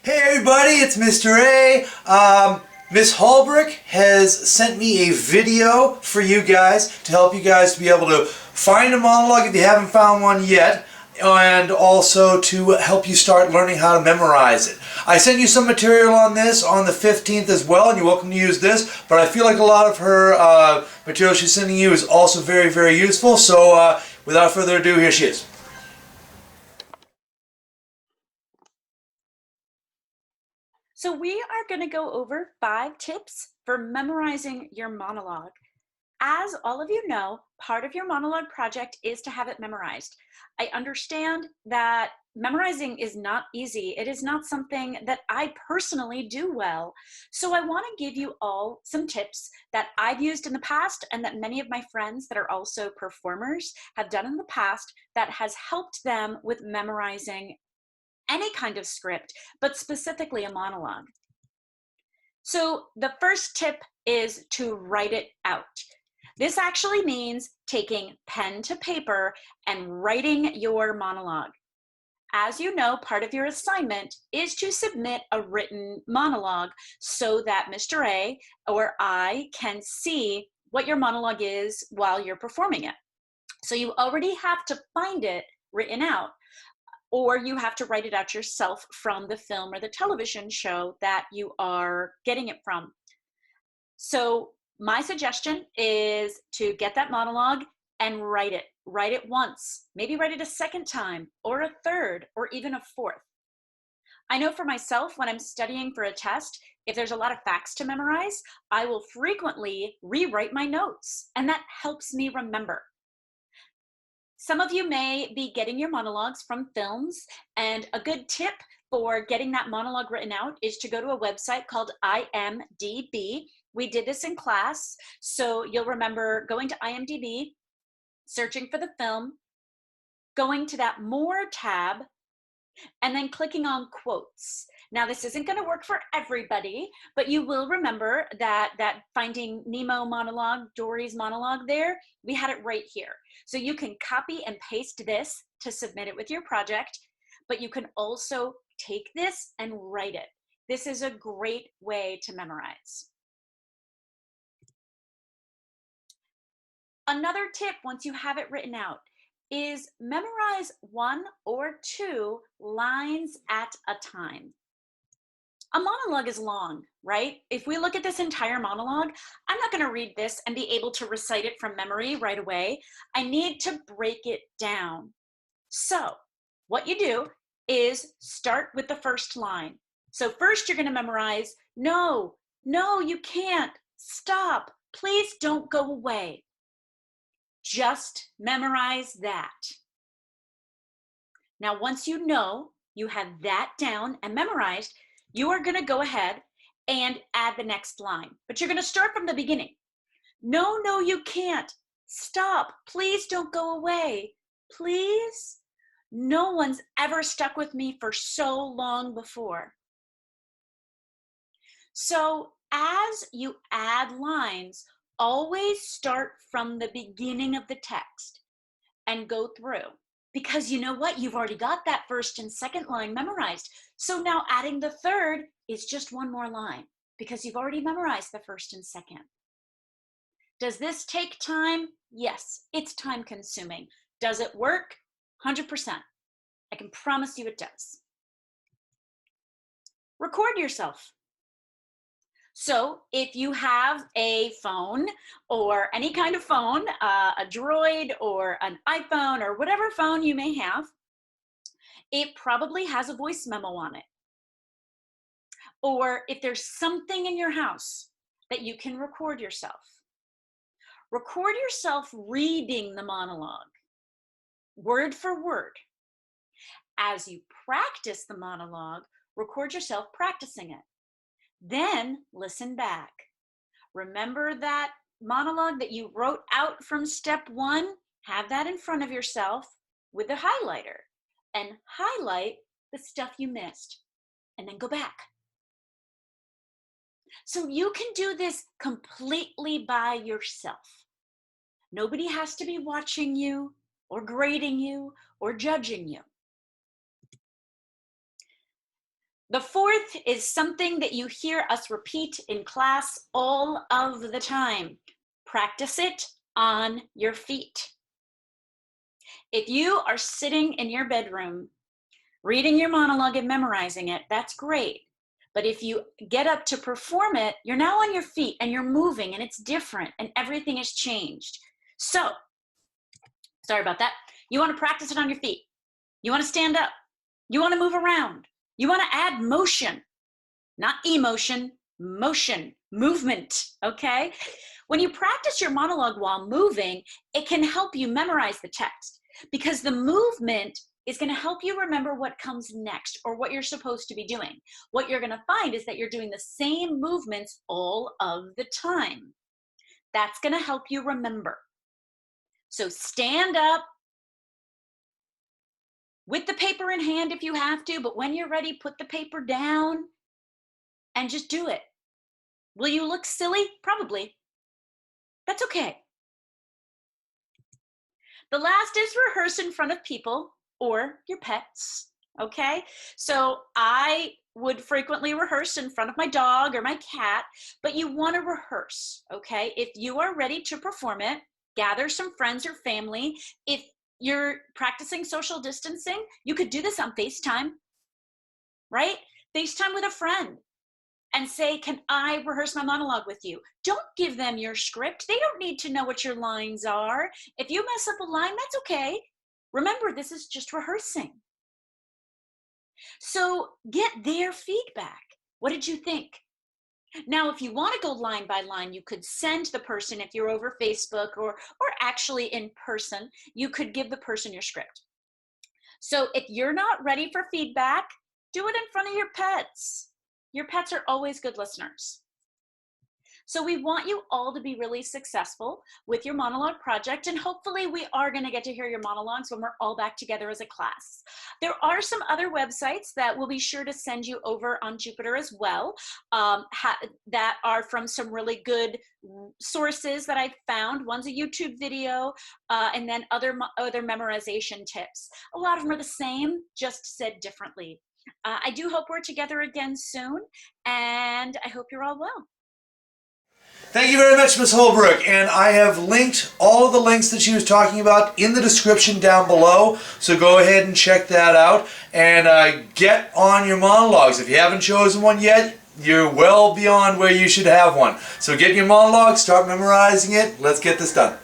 Hey everybody, it's Mr. A. Miss Holbrook has sent me a video for you guys to help you guys to be able to find a monologue if you haven't found one yet, and also to help you start learning how to memorize it. I sent you some material on this on the 15th as well, and you're welcome to use this, but I feel like a lot of her material she's sending you is also very, very useful, so without further ado, here she is. So we are going to go over 5 tips for memorizing your monologue. As all of you know, part of your monologue project is to have it memorized. I understand that memorizing is not easy. It is not something that I personally do well. So I want to give you all some tips that I've used in the past and that many of my friends that are also performers have done in the past that has helped them with memorizing any kind of script, but specifically a monologue. So the first tip is to write it out. This actually means taking pen to paper and writing your monologue. As you know, part of your assignment is to submit a written monologue so that Mr. A or I can see what your monologue is while you're performing it. So you already have to find it written out, or you have to write it out yourself from the film or the television show that you are getting it from. So my suggestion is to get that monologue and write it. Write it once, maybe write it a second time, or a third, or even a fourth. I know for myself, when I'm studying for a test, if there's a lot of facts to memorize, I will frequently rewrite my notes, and that helps me remember. Some of you may be getting your monologues from films, and a good tip for getting that monologue written out is to go to a website called IMDb. We did this in class, so you'll remember going to IMDb, searching for the film, going to that More tab, and then clicking on quotes. Now, this isn't going to work for everybody, but you will remember that Finding Nemo monologue, Dory's monologue there, we had it right here. So you can copy and paste this to submit it with your project, but you can also take this and write it. This is a great way to memorize. Another tip, once you have it written out, is memorize 1 or 2 lines at a time. A monologue is long, right? If we look at this entire monologue, I'm not going to read this and be able to recite it from memory right away. I need to break it down. So what you do is start with the first line. So first you're going to memorize, no, no, you can't. Stop. Please don't go away. Just memorize that. Now, once you know you have that down and memorized, you are going to go ahead and add the next line. But you're going to start from the beginning. No, no, you can't. Stop. Please don't go away. Please. No one's ever stuck with me for so long before. So as you add lines, always start from the beginning of the text and go through. Because you know what? You've already got that first and second line memorized. So now adding the third is just one more line because you've already memorized the first and second. Does this take time? Yes, it's time consuming. Does it work? 100%. I can promise you it does. Record yourself. So if you have a phone or any kind of phone, a Droid or an iPhone or whatever phone you may have, it probably has a voice memo on it. Or if there's something in your house that you can record yourself reading the monologue, word for word. As you practice the monologue, record yourself practicing it. Then listen back. Remember that monologue that you wrote out from step 1? Have that in front of yourself with a highlighter and highlight the stuff you missed and then go back. So you can do this completely by yourself. Nobody has to be watching you or grading you or judging you. The fourth is something that you hear us repeat in class all of the time. Practice it on your feet. If you are sitting in your bedroom, reading your monologue and memorizing it, that's great. But if you get up to perform it, you're now on your feet and you're moving and it's different and everything has changed. So, sorry about that. You want to practice it on your feet. You want to stand up. You want to move around. You want to add motion, not emotion, motion, movement, okay? When you practice your monologue while moving, it can help you memorize the text because the movement is going to help you remember what comes next or what you're supposed to be doing. What you're going to find is that you're doing the same movements all of the time. That's going to help you remember. So stand up with the paper in hand if you have to, but when you're ready, put the paper down and just do it. Will you look silly? Probably. That's okay. The last is rehearse in front of people or your pets, okay? So I would frequently rehearse in front of my dog or my cat, but you want to rehearse, okay? If you are ready to perform it, gather some friends or family. If you're practicing social distancing, you could do this on FaceTime, right? FaceTime with a friend and say, can I rehearse my monologue with you? Don't give them your script. They don't need to know what your lines are. If you mess up a line, that's okay. Remember, this is just rehearsing. So get their feedback. What did you think? Now, if you want to go line by line, you could send the person, if you're over Facebook or actually in person, you could give the person your script. So if you're not ready for feedback, do it in front of your pets. Your pets are always good listeners. So we want you all to be really successful with your monologue project, and hopefully we are going to get to hear your monologues when we're all back together as a class. There are some other websites that we'll be sure to send you over on Jupiter as well, that are from some really good sources that I've found. One's a YouTube video, and then other memorization tips. A lot of them are the same, just said differently. I do hope we're together again soon, and I hope you're all well. Thank you very much, Ms. Holbrook, and I have linked all of the links that she was talking about in the description down below, so go ahead and check that out and get on your monologues. If you haven't chosen one yet, you're well beyond where you should have one. So get your monologue, start memorizing it, let's get this done.